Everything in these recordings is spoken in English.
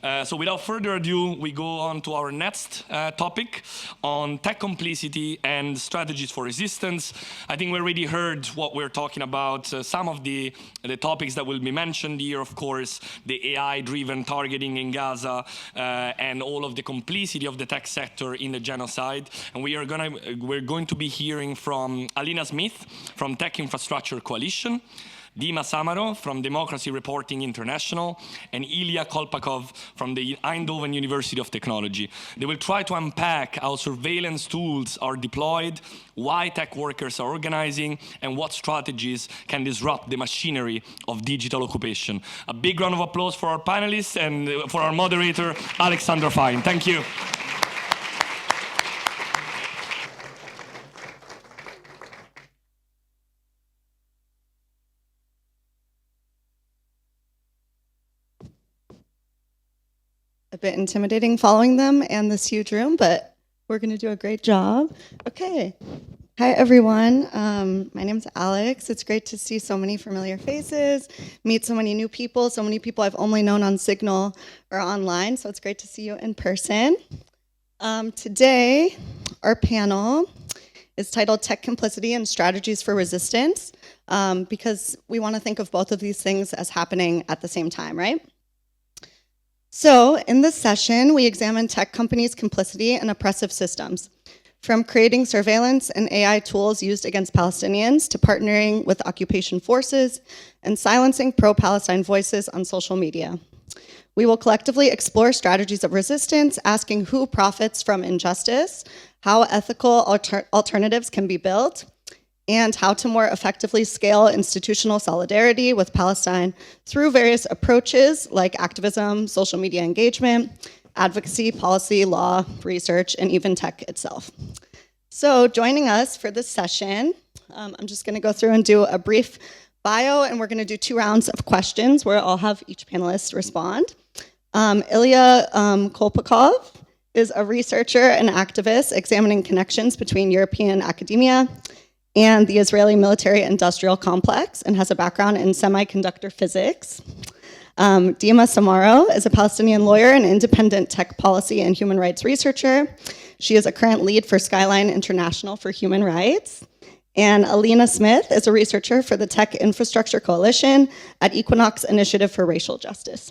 So without further ado, we go on to our next topic on tech complicity and strategies for resistance. I think we already heard what we're talking about. Some of the topics that will be mentioned here, of course, the AI-driven targeting in Gaza and all of the complicity of the tech sector in the genocide. And we're going to be hearing from Alyna Smith from Tech Infrastructure Coalition, Dima Samaro from Democracy Reporting International, and Ilya Kolpakov from the Eindhoven University of Technology. They will try to unpack how surveillance tools are deployed, why tech workers are organizing, and what strategies can disrupt the machinery of digital occupation. A big round of applause for our panelists and for our moderator, Alexandra. Thank you. A bit intimidating following them and this huge room, but we're going to do a great job. Okay. Hi, everyone. My name's Alex. It's great to see so many familiar faces, meet so many new people, so many people I've only known on Signal or online, so it's great to see you in person. Today, our panel is titled Tech Complicity and Strategies for Resistance, because we want to think of both of these things as happening at the same time, right? So in this session, we examine tech companies' complicity in oppressive systems, from creating surveillance and AI tools used against Palestinians to partnering with occupation forces and silencing pro-Palestine voices on social media. We will collectively explore strategies of resistance, asking who profits from injustice, how ethical alternatives can be built, and how to more effectively scale institutional solidarity with Palestine through various approaches like activism, social media engagement, advocacy, policy, law, research, and even tech itself. So joining us for this session, I'm just gonna go through and do a brief bio, and we're gonna do 2 rounds of questions where I'll have each panelist respond. Ilya Kolpakov is a researcher and activist examining connections between European academia and the Israeli military-industrial complex, and has a background in semiconductor physics. Dima Samaro is a Palestinian lawyer and independent tech policy and human rights researcher. She is a current lead for Skyline International for Human Rights. And Alyna Smith is a researcher for the Tech Infrastructure Coalition at Equinox Initiative for Racial Justice.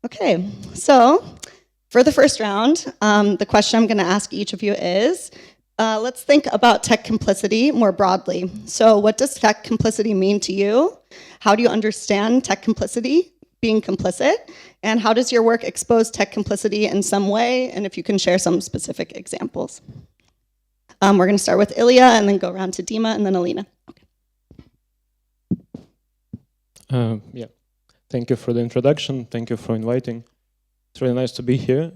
Okay, so for the first round, the question I'm gonna ask each of you is, let's think about tech complicity more broadly. So what does tech complicity mean to you? How do you understand tech complicity, being complicit? And how does your work expose tech complicity in some way? And if you can share some specific examples. We're gonna start with Ilya and then go around to Dima and then Alyna. Okay. Yeah, thank you for the introduction. Thank you for inviting. It's really nice to be here.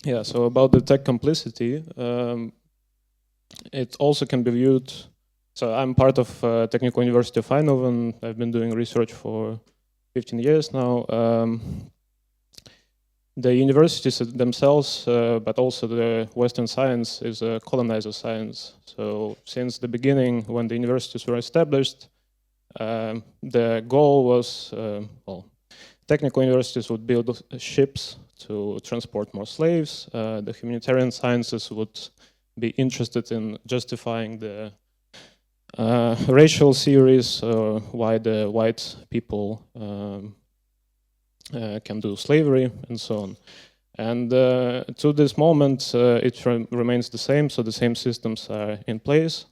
Yeah, so about the tech complicity, it also can be viewed, so I'm part of Technical University of Eindhoven. I've been doing research for 15 years now. The universities themselves, but also the Western science, is a colonizer science. So since the beginning, when the universities were established, the goal was, well, technical universities would build ships to transport more slaves. The humanitarian sciences would be interested in justifying the racial theories, why the white people can do slavery and so on. And to this moment, it remains the same, so the same systems are in place.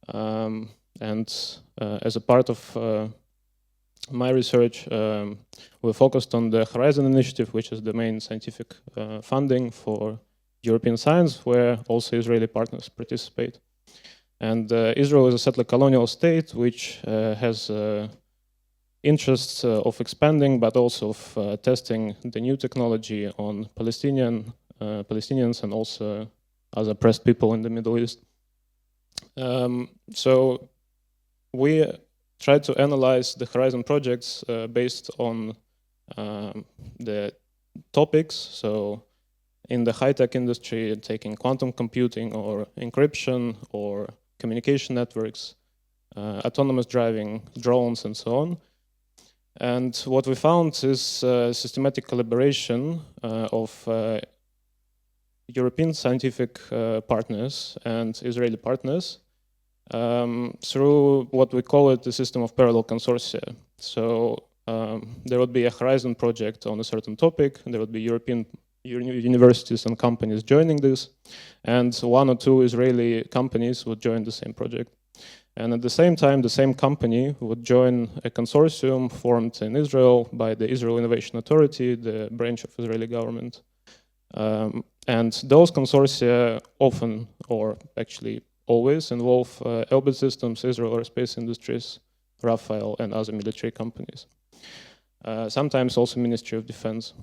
And as a part of my research, we focused on the Horizon Initiative, which is the main scientific funding for European science, where also Israeli partners participate. And Israel is a settler colonial state, which has interests of expanding, but also of testing the new technology on Palestinians and also other oppressed people in the Middle East. So we tried to analyze the Horizon projects based on the topics. So in the high-tech industry, taking quantum computing or encryption or communication networks, autonomous driving, drones, and so on. And what we found is systematic collaboration of European scientific partners and Israeli partners through what we call it the system of parallel consortia. So there would be a Horizon project on a certain topic, and there would be European universities and companies joining this, and one or two Israeli companies would join the same project. And at the same time, the same company would join a consortium formed in Israel by the Israel Innovation Authority, the branch of Israeli government. And those consortia often, or actually always, involve Elbit Systems, Israel Aerospace Industries, Rafael, and other military companies. Sometimes also Ministry of Defense.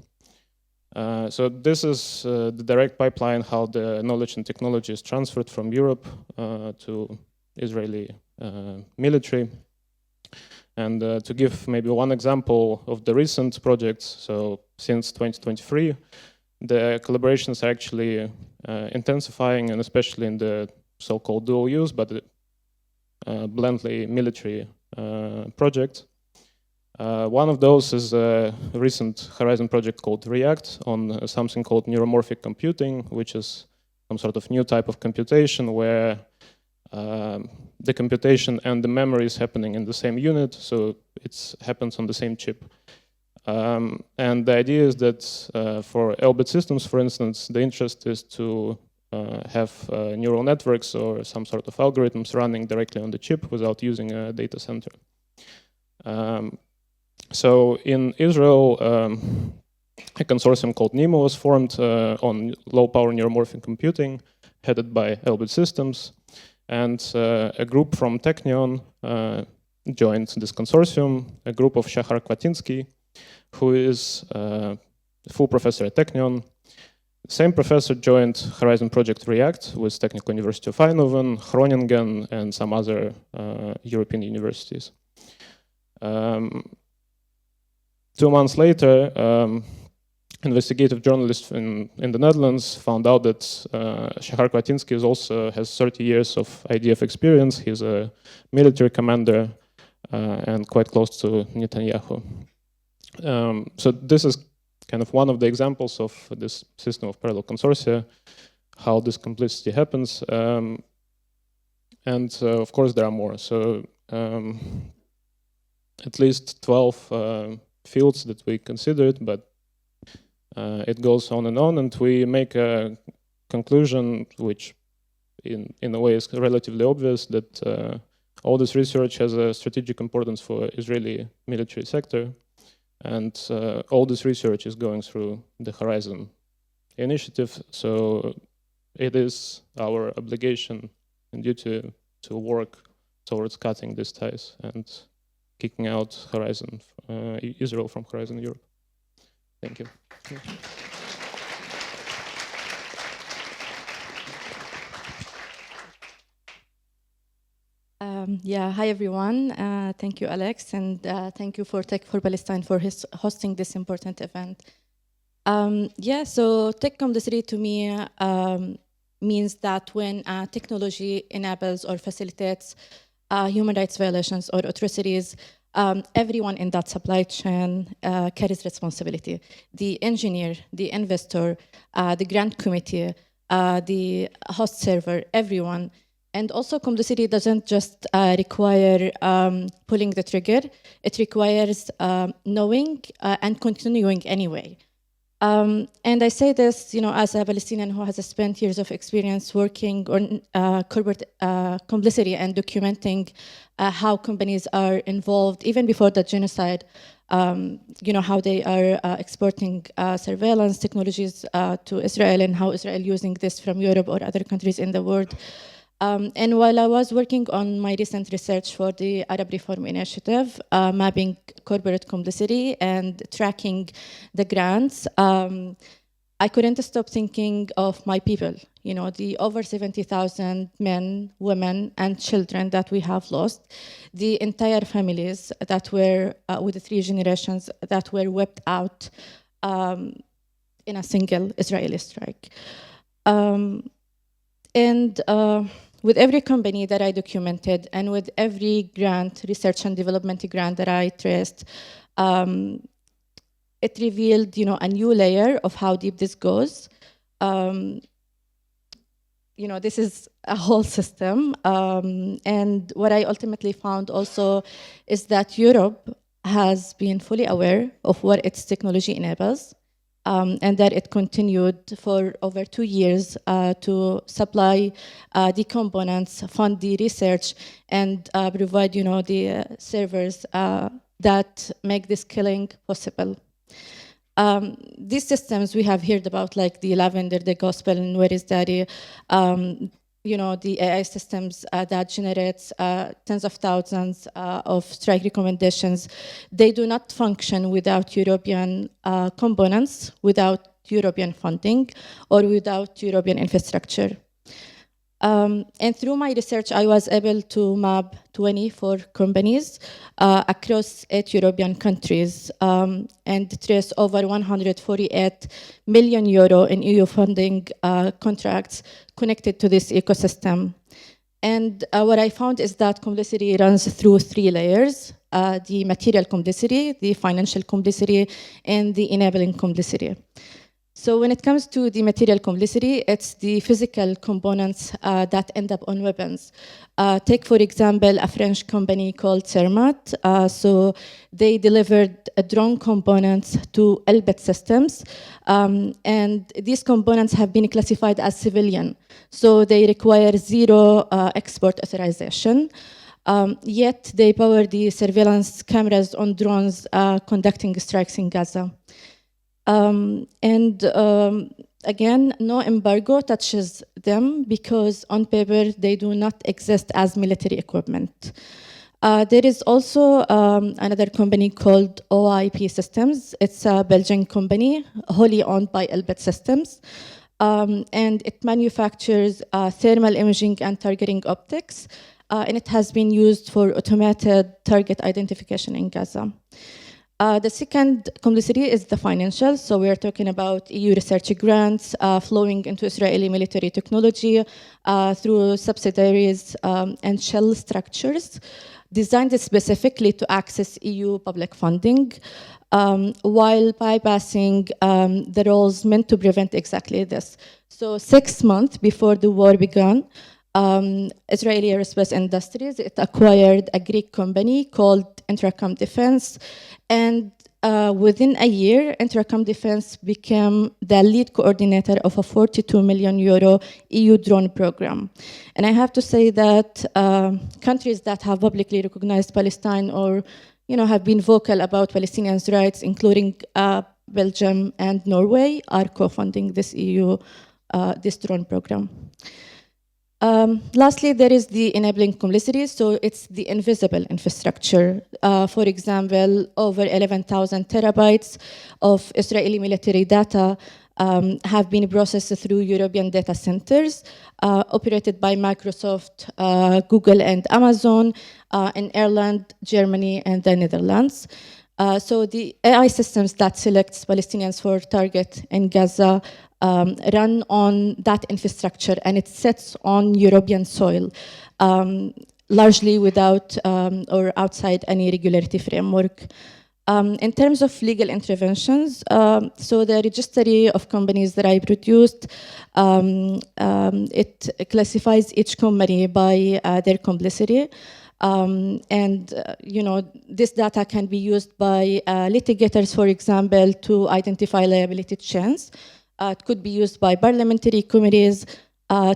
So this is the direct pipeline how the knowledge and technology is transferred from Europe to Israeli military. And to give maybe one example of the recent projects, so since 2023, the collaborations are actually intensifying, and especially in the so-called dual use, but bluntly military project. One of those is a recent Horizon project called REACT on something called neuromorphic computing, which is some sort of new type of computation where the computation and the memory is happening in the same unit, so it happens on the same chip. And the idea is that for Elbit Systems, for instance, the interest is to have neural networks or some sort of algorithms running directly on the chip without using a data center. So in Israel, a consortium called NEMO was formed on low-power neuromorphic computing, headed by Elbit Systems, and a group from Technion joined this consortium, a group of Shahar Kvatinsky, who is a full professor at Technion. The same professor joined Horizon Project REACT with Technical University of Eindhoven, Groningen, and some other European universities. 2 months later, investigative journalists in the Netherlands found out that Shahar Kvatinsky has 30 years of IDF experience. He's a military commander and quite close to Netanyahu. So this is kind of one of the examples of this system of parallel consortia, how this complicity happens. And of course, there are more. So at least 12 fields that we considered, but it goes on, and we make a conclusion which in a way is relatively obvious, that all this research has a strategic importance for Israeli military sector, and all this research is going through the Horizon initiative, so it is our obligation and duty to work towards cutting these ties and kicking out Horizon, Israel from Horizon Europe. Thank you. Hi everyone. Thank you, Alex, and thank you for Tech for Palestine for hosting this important event. So tech complicity to me means that when technology enables or facilitates human rights violations or atrocities, everyone in that supply chain carries responsibility. The engineer, the investor, the grant committee, the host server, everyone. And also complicity doesn't just require pulling the trigger, it requires knowing and continuing anyway. And I say this, as a Palestinian who has spent years of experience working on corporate complicity and documenting how companies are involved, even before the genocide, how they are exporting surveillance technologies to Israel and how Israel using this from Europe or other countries in the world. And while I was working on my recent research for the Arab Reform Initiative, mapping corporate complicity and tracking the grants, I couldn't stop thinking of my people, the over 70,000 men, women, and children that we have lost, the entire families that were, with the 3 generations, that were wiped out in a single Israeli strike. With every company that I documented and with every grant, research and development grant that I traced, It revealed, a new layer of how deep this goes. This is a whole system. And what I ultimately found also is that Europe has been fully aware of what its technology enables, and that it continued for over 2 years to supply the components, fund the research, and provide, the servers that make this killing possible. These systems we have heard about, like the Lavender, the Gospel, and Where is Daddy, the AI systems that generates tens of thousands of strike recommendations, they do not function without European components, without European funding, or without European infrastructure. And through my research, I was able to map 24 companies across 8 European countries and trace over 148 million euro in EU funding contracts connected to this ecosystem. And what I found is that complicity runs through 3 layers: the material complicity, the financial complicity, and the enabling complicity. So when it comes to the material complicity, it's the physical components that end up on weapons. Take, for example, a French company called Cermat. So they delivered drone components to Elbit systems, and these components have been classified as civilian. So they require 0 export authorization. Yet they power the surveillance cameras on drones conducting strikes in Gaza. Again, no embargo touches them because on paper they do not exist as military equipment. There is also another company called OIP Systems. It's a Belgian company wholly owned by Elbit Systems. And it manufactures thermal imaging and targeting optics. And it has been used for automated target identification in Gaza. The second complicity is the financial. So we're talking about EU research grants flowing into Israeli military technology through subsidiaries and shell structures designed specifically to access EU public funding, while bypassing the roles meant to prevent exactly this. So 6 months before the war began, Israeli aerospace industries, it acquired a Greek company called Intercom Defense, and within a year, Intercom Defense became the lead coordinator of a 42 million euro EU drone program. And I have to say that countries that have publicly recognized Palestine or have been vocal about Palestinians' rights, including Belgium and Norway, are co-funding this this drone program. Lastly, there is the enabling complicity. So it's the invisible infrastructure. For example, over 11,000 terabytes of Israeli military data have been processed through European data centers operated by Microsoft, Google, and Amazon in Ireland, Germany, and the Netherlands. So the AI systems that selects Palestinians for target in Gaza run on that infrastructure, and it sits on European soil, largely without or outside any regulatory framework. In terms of legal interventions, so the registry of companies that I produced, it classifies each company by their complicity. This data can be used by litigators, for example, to identify liability chains. It could be used by parliamentary committees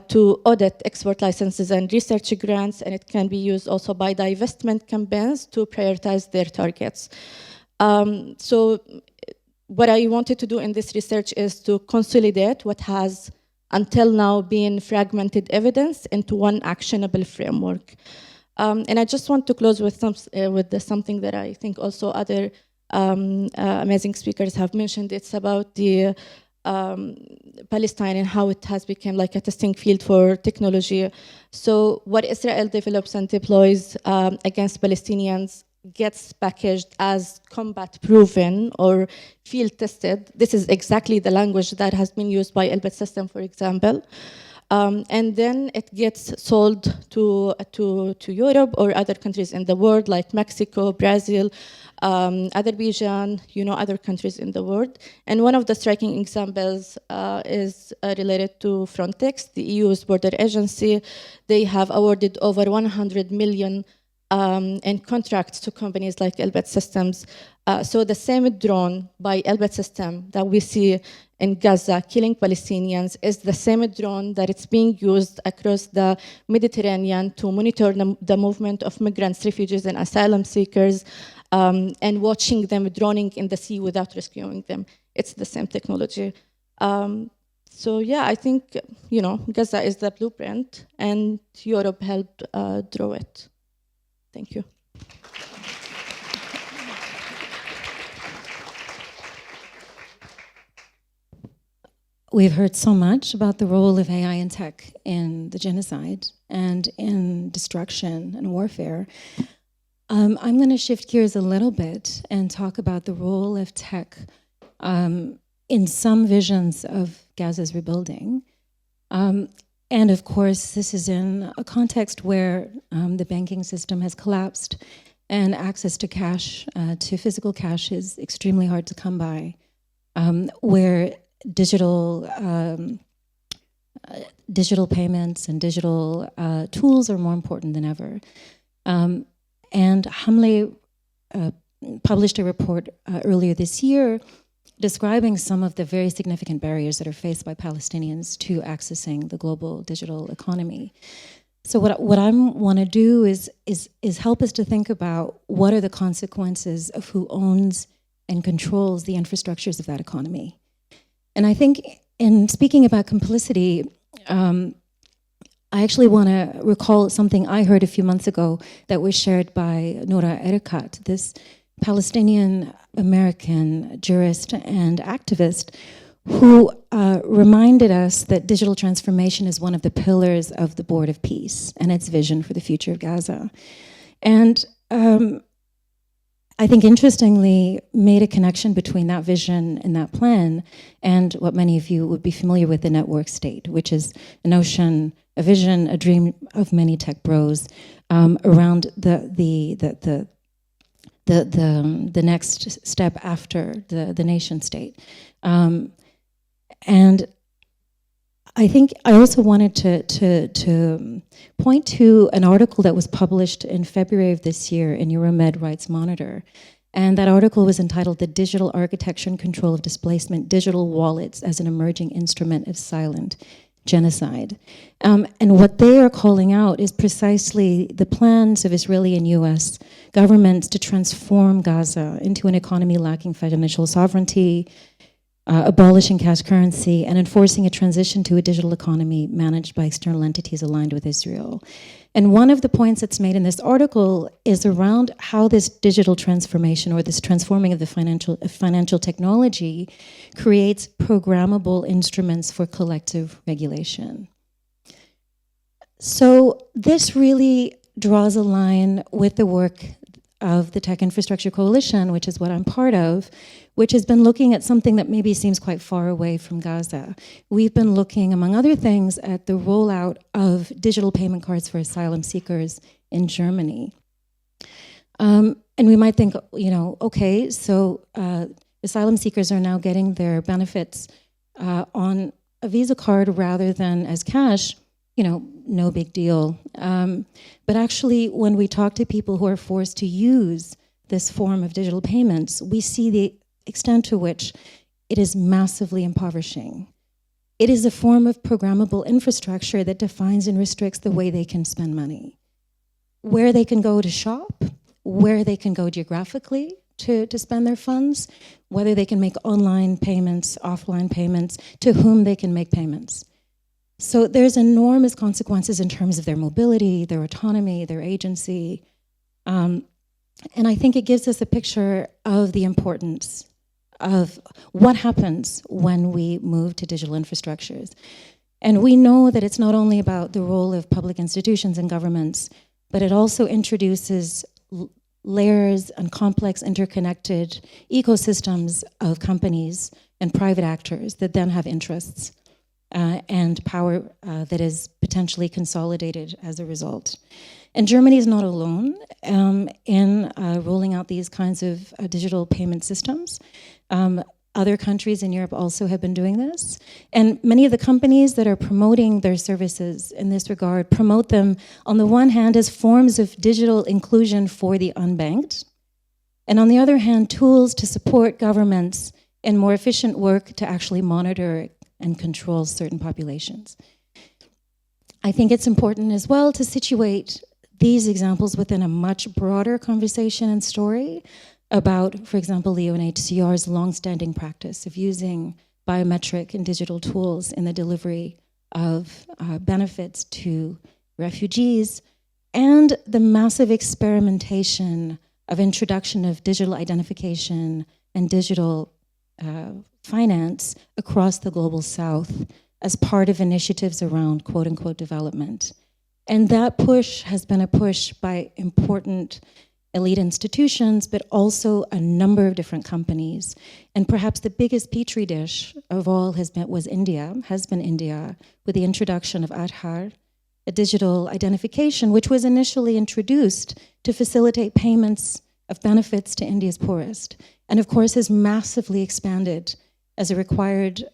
to audit export licenses and research grants, and it can be used also by divestment campaigns to prioritize their targets. So what I wanted to do in this research is to consolidate what has until now been fragmented evidence into one actionable framework. And I just want to close with something that I think also other amazing speakers have mentioned. It's about the Palestine and how it has become like a testing field for technology. So what Israel develops and deploys against Palestinians gets packaged as combat proven or field tested. This is exactly the language that has been used by Elbit System, for example. And then it gets sold to Europe or other countries in the world, like Mexico, Brazil, Azerbaijan, other countries in the world. And one of the striking examples is related to Frontex, the EU's border agency. They have awarded over 100 million in contracts to companies like Elbit Systems. So the same drone by Elbit System that we see in Gaza killing Palestinians is the same drone that it's being used across the Mediterranean to monitor the movement of migrants, refugees, and asylum seekers, and watching them drowning in the sea without rescuing them. It's the same technology. So yeah, I think Gaza is the blueprint, and Europe helped draw it. Thank you. We've heard so much about the role of AI and tech in the genocide and in destruction and warfare. I'm going to shift gears a little bit and talk about the role of tech in some visions of Gaza's rebuilding. And of course, this is in a context where the banking system has collapsed and access to cash, to physical cash, is extremely hard to come by, where digital payments and digital tools are more important than ever. And Hamle published a report earlier this year describing some of the very significant barriers that are faced by Palestinians to accessing the global digital economy. So what I want to do is help us to think about what are the consequences of who owns and controls the infrastructures of that economy. And I think in speaking about complicity, I actually want to recall something I heard a few months ago that was shared by Noura Erekat, this Palestinian-American jurist and activist who reminded us that digital transformation is one of the pillars of the Board of Peace and its vision for the future of Gaza. And I think interestingly made a connection between that vision and that plan and what many of you would be familiar with, the network state, which is a notion, a vision, a dream of many tech bros around the next step after the nation state. And I think I also wanted to point to an article that was published in February of this year in Euromed Rights Monitor. And that article was entitled "The Digital Architecture and Control of Displacement, Digital Wallets as an Emerging Instrument of Silent Genocide." And what they are calling out is precisely the plans of Israeli and US governments to transform Gaza into an economy lacking financial sovereignty, abolishing cash currency, and enforcing a transition to a digital economy managed by external entities aligned with Israel. And one of the points that's made in this article is around how this digital transformation, or this transforming of the financial technology, creates programmable instruments for collective regulation. So this really draws a line with the work of the Tech Infrastructure Coalition, which is what I'm part of, which has been looking at something that maybe seems quite far away from Gaza. We've been looking, among other things, at the rollout of digital payment cards for asylum seekers in Germany. And we might think, okay, so asylum seekers are now getting their benefits on a Visa card rather than as cash. No big deal. But actually, when we talk to people who are forced to use this form of digital payments, we see the extent to which it is massively impoverishing. It is a form of programmable infrastructure that defines and restricts the way they can spend money, where they can go to shop, where they can go geographically to spend their funds, whether they can make online payments, offline payments, to whom they can make payments. So there's enormous consequences in terms of their mobility, their autonomy, their agency. And I think it gives us a picture of the importance of what happens when we move to digital infrastructures. And we know that it's not only about the role of public institutions and governments, but it also introduces layers and complex interconnected ecosystems of companies and private actors that then have interests. and power that is potentially consolidated as a result. And Germany is not alone in rolling out these kinds of digital payment systems. Other countries in Europe also have been doing this. And many of the companies that are promoting their services in this regard promote them, on the one hand, as forms of digital inclusion for the unbanked, and on the other hand, tools to support governments in more efficient work to actually monitor and control certain populations. I think it's important as well to situate these examples within a much broader conversation and story about, for example, the UNHCR's longstanding practice of using biometric and digital tools in the delivery of benefits to refugees, and the massive experimentation of introduction of digital identification and digital finance across the global south as part of initiatives around quote-unquote development. And that push has been a push by important elite institutions, but also a number of different companies. And perhaps the biggest petri dish of all has been India, with the introduction of Aadhaar, a digital identification, which was initially introduced to facilitate payments of benefits to India's poorest, and of course has massively expanded as a required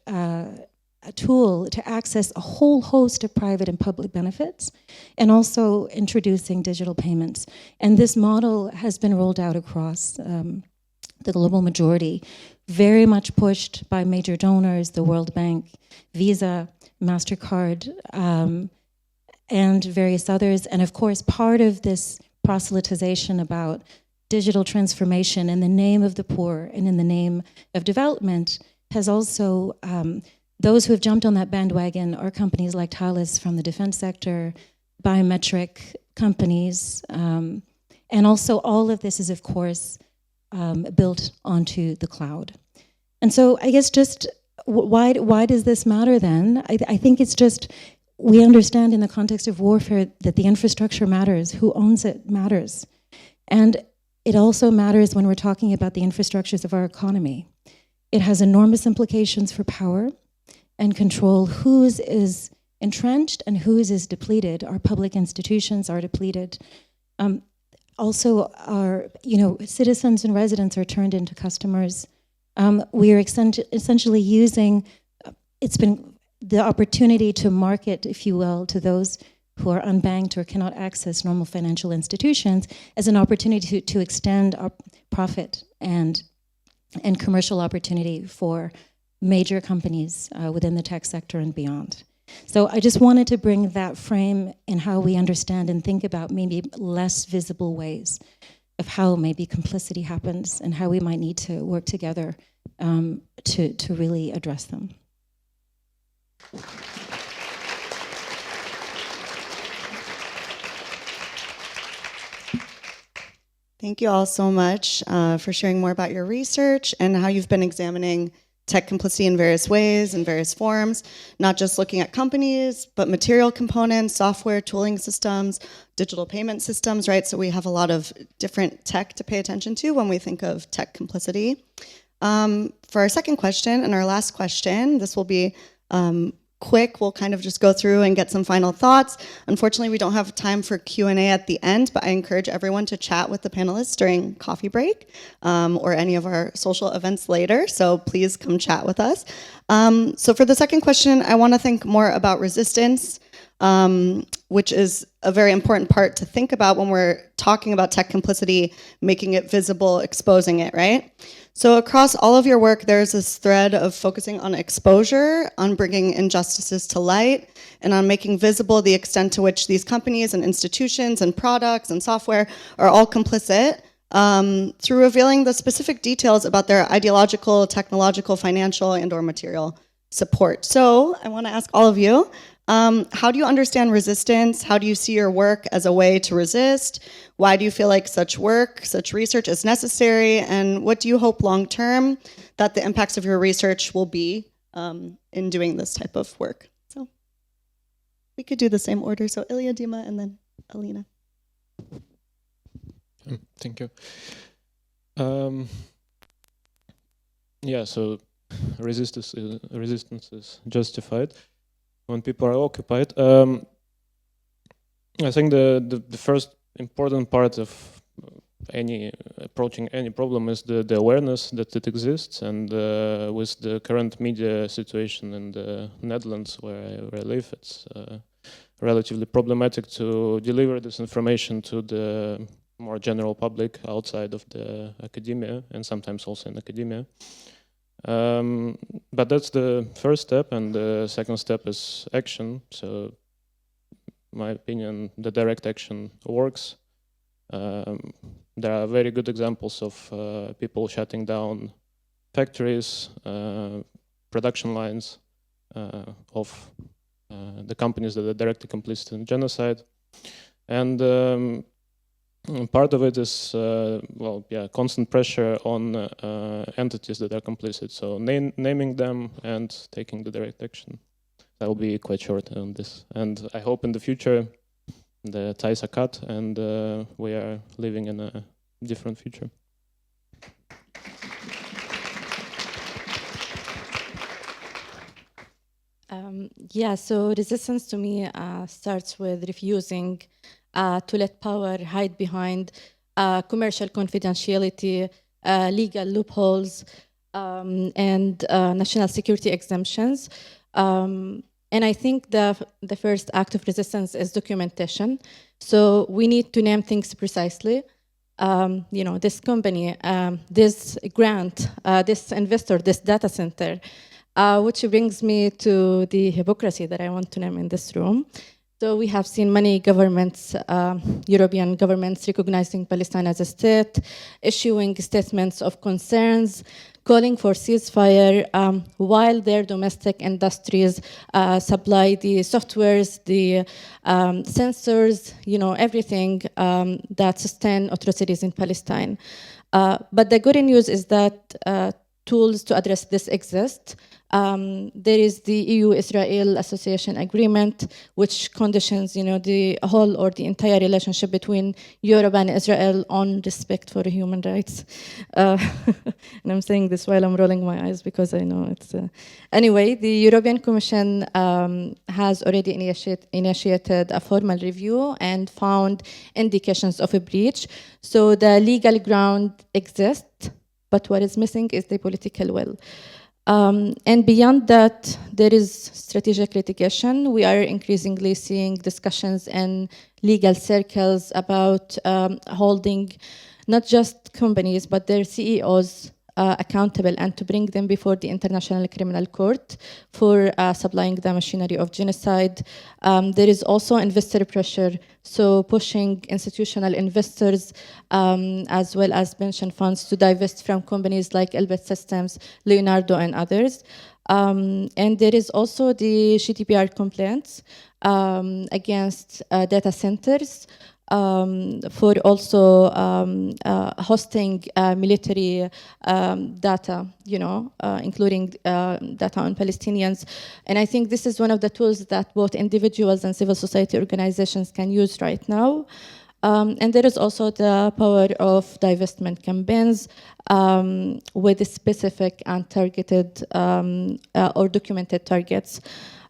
a tool to access a whole host of private and public benefits, and also introducing digital payments. And this model has been rolled out across the global majority, very much pushed by major donors, the World Bank, Visa, MasterCard, and various others. And of course, part of this proselytization about digital transformation in the name of the poor and in the name of development has also those who have jumped on that bandwagon are companies like Thales from the defense sector, biometric companies, and also all of this is, of course, built onto the cloud. And so I guess just why does this matter then? I think it's just, we understand in the context of warfare that the infrastructure matters, who owns it matters. And it also matters when we're talking about the infrastructures of our economy. It has enormous implications for power and control, whose is entrenched and whose is depleted. Our public institutions are depleted. Also, our citizens and residents are turned into customers. We are essentially using, it's been the opportunity to market, if you will, to those who are unbanked or cannot access normal financial institutions as an opportunity to extend our profit and commercial opportunity for major companies within the tech sector and beyond. So I just wanted to bring that frame in how we understand and think about maybe less visible ways of how maybe complicity happens and how we might need to work together to really address them. Thank you all so much for sharing more about your research and how you've been examining tech complicity in various ways, in various forms, not just looking at companies, but material components, software, tooling systems, digital payment systems, right? So we have a lot of different tech to pay attention to when we think of tech complicity. For our second question and our last question, this will be quick. We'll kind of just go through and get some final thoughts. Unfortunately, we don't have time for Q&A at the end, but I encourage everyone to chat with the panelists during coffee break or any of our social events later. So please come chat with us. So for the second question, I want to think more about resistance, which is a very important part to think about when we're talking about tech complicity, making it visible, exposing it, right? So across all of your work, there's this thread of focusing on exposure, on bringing injustices to light, and on making visible the extent to which these companies and institutions and products and software are all complicit through revealing the specific details about their ideological, technological, financial, and or material support. So I want to ask all of you, how do you understand resistance? How do you see your work as a way to resist? Why do you feel like such work, such research is necessary? And what do you hope long-term that the impacts of your research will be in doing this type of work? So we could do the same order. So Ilya, Dima, and then Alyna. Thank you. Yeah, so resistance is justified. when people are occupied. I think the first important part of approaching any problem is the awareness that it exists, and with the current media situation in the Netherlands where I live, it's relatively problematic to deliver this information to the more general public outside of the academia, and sometimes also in academia. But that's the first step, and the second step is action. So, in my opinion, the direct action works. There are very good examples of people shutting down factories, production lines of the companies that are directly complicit in genocide. And part of it is, constant pressure on entities that are complicit. So naming them and taking the direct action. I will be quite short on this. And I hope in the future the ties are cut and we are living in a different future. So resistance to me starts with refusing to let power hide behind commercial confidentiality, legal loopholes, and national security exemptions. And I think the first act of resistance is documentation. So we need to name things precisely. This company, this grant, this investor, this data center, which brings me to the hypocrisy that I want to name in this room. So we have seen many governments, European governments, recognizing Palestine as a state, issuing statements of concerns, calling for ceasefire, while their domestic industries supply the softwares, the sensors, everything that sustain atrocities in Palestine. But the good news is that tools to address this exist. There is the EU-Israel Association Agreement, which conditions, the whole or the entire relationship between Europe and Israel on respect for human rights. And I'm saying this while I'm rolling my eyes because I know it's... Anyway, the European Commission has already initiated a formal review and found indications of a breach. So the legal ground exists, but what is missing is the political will. And beyond that, there is strategic litigation. We are increasingly seeing discussions in legal circles about holding not just companies, but their CEOs accountable and to bring them before the International Criminal Court for supplying the machinery of genocide. There is also investor pressure, so pushing institutional investors as well as pension funds to divest from companies like Elbit Systems, Leonardo, and others. And there is also the GDPR complaints against data centers for also hosting military data, including data on Palestinians. And I think this is one of the tools that both individuals and civil society organizations can use right now. And there is also the power of divestment campaigns with specific and targeted or documented targets.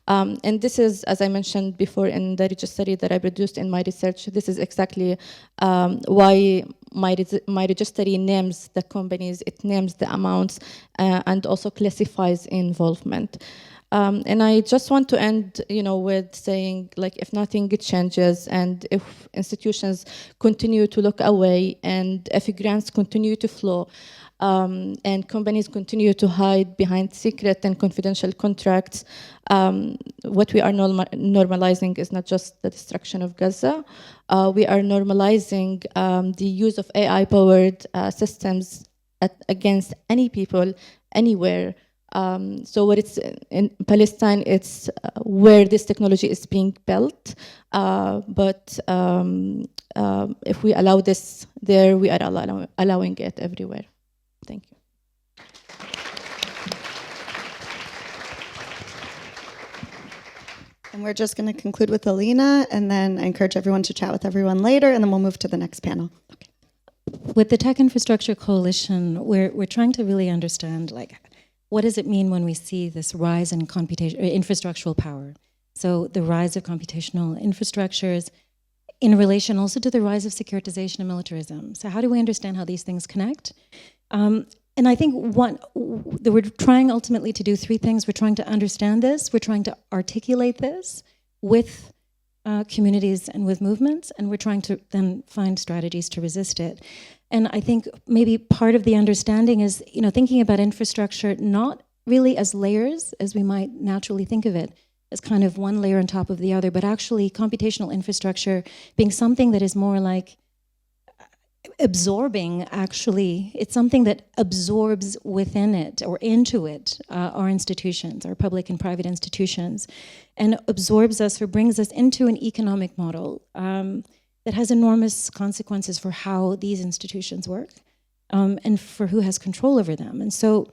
And this is, as I mentioned before in the registry that I produced in my research, this is exactly why my registry names the companies, it names the amounts, and also classifies involvement. And I just want to end, with saying, if nothing changes and if institutions continue to look away and if grants continue to flow, and companies continue to hide behind secret and confidential contracts, what we are normalizing is not just the destruction of Gaza. We are normalizing the use of AI-powered systems against any people, anywhere. So what it's in Palestine, it's where this technology is being built. But if we allow this there, we are allowing it everywhere. Thank you. And we're just going to conclude with Alyna, and then I encourage everyone to chat with everyone later, and then we'll move to the next panel. Okay. With the Tech Infrastructure Coalition, we're trying to really understand, what does it mean when we see this rise in infrastructural power? So the rise of computational infrastructures in relation also to the rise of securitization and militarism. So how do we understand how these things connect? And I think we're trying ultimately to do three things. We're trying to understand this, we're trying to articulate this with communities and with movements, and we're trying to then find strategies to resist it. And I think maybe part of the understanding is, thinking about infrastructure not really as layers as we might naturally think of it, as kind of one layer on top of the other, but actually computational infrastructure being something that is more like absorbing, actually. It's something that absorbs within it or into it our institutions, our public and private institutions, and absorbs us or brings us into an economic model that has enormous consequences for how these institutions work and for who has control over them. And so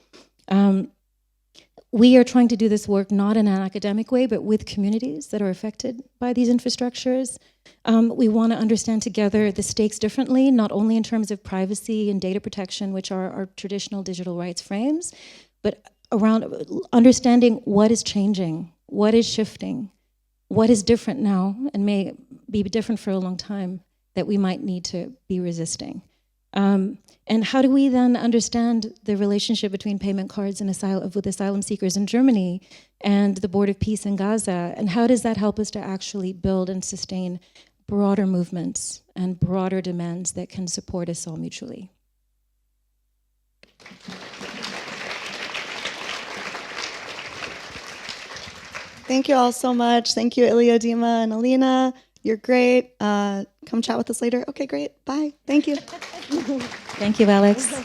we are trying to do this work not in an academic way, but with communities that are affected by these infrastructures. We want to understand together the stakes differently, not only in terms of privacy and data protection, which are our traditional digital rights frames, but around understanding what is changing, what is shifting, what is different now, and may be different for a long time, that we might need to be resisting. And how do we then understand the relationship between payment cards and with asylum seekers in Germany and the Board of Peace in Gaza? And how does that help us to actually build and sustain broader movements and broader demands that can support us all mutually? Thank you all so much. Thank you, Ilya, Dima, and Alyna. You're great. Come chat with us later. Okay, great. Bye. Thank you. Thank you, Alex.